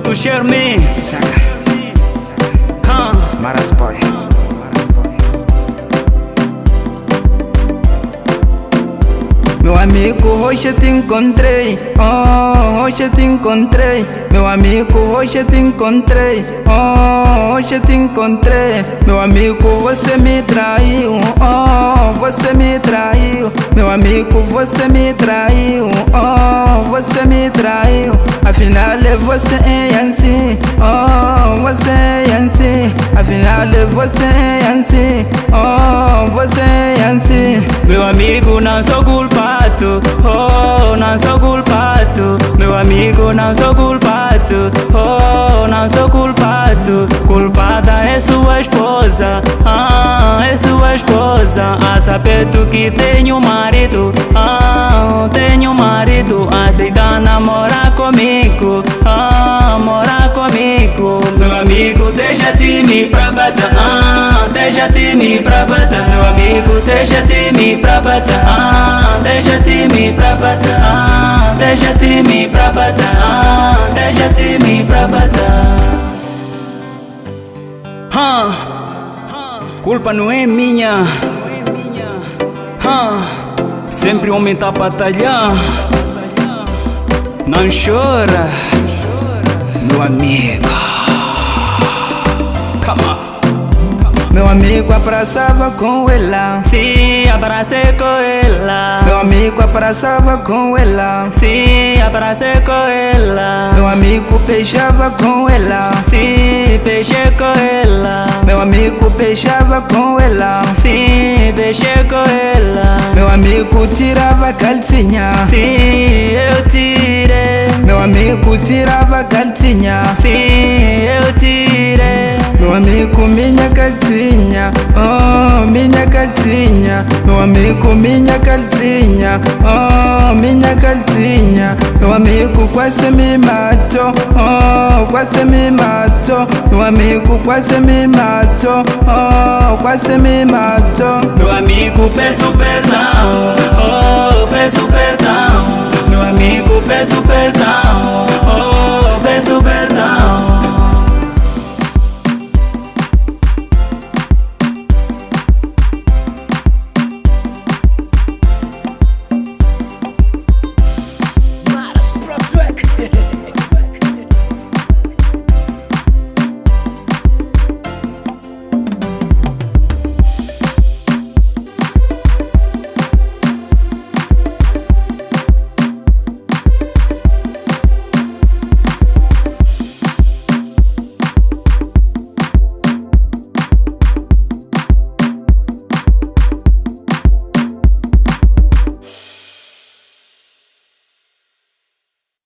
tu Shermi Saca, Maraspoi. Meu amigo, hoje eu te encontrei, oh, hoje eu te encontrei. Meu amigo, hoje eu te encontrei, oh, hoje eu te encontrei. Meu amigo, você me traiu, oh, você me traiu. Meu amigo, você me traiu, oh, você me traiu. Afinal é você assim, oh, você é assim. Afinal é você assim, oh, você é assim. Meu amigo, não sou culpado, oh, não sou culpado. Meu amigo, não sou culpado, oh, não sou culpado. Culpada é sua esposa, é sua esposa. A saber tu que tenho marido, tenho marido. Aceita namorar comigo, morar comigo. Meu amigo, deixa-te me pra bater, deixa-te me pra bater. Meu amigo, deixa-te me pra bater, deixa-te me pra bater, deixa-te me pra bater, deixa-te me pra bater. Culpa não é minha, sempre o homem tá a batalhar. Não chora, meu amigo. Come on. Meu amigo abraçava com ela, Sim, abracei com ela. meu amigo abraçava com ela, Sim, abracei com ela. meu amigo beijava com ela, Sim, beijei com ela. meu amigo beijava com ela, Sim, beijei com ela. meu amigo tirava a calcinha, Sim, eu tirei. meu amigo tirava a calcinha, Sim, eu tirei. meu amigo minha calcinha, oh, minha calcinha. Meu amigo minha calcinha, oh, minha calcinha. Meu amigo quase me matou, oh, quase me matou. Meu amigo quase me matou, oh, quase me matou. Meu amigo, peço perdão, oh, peço perdão. Meu amigo, peço perdão,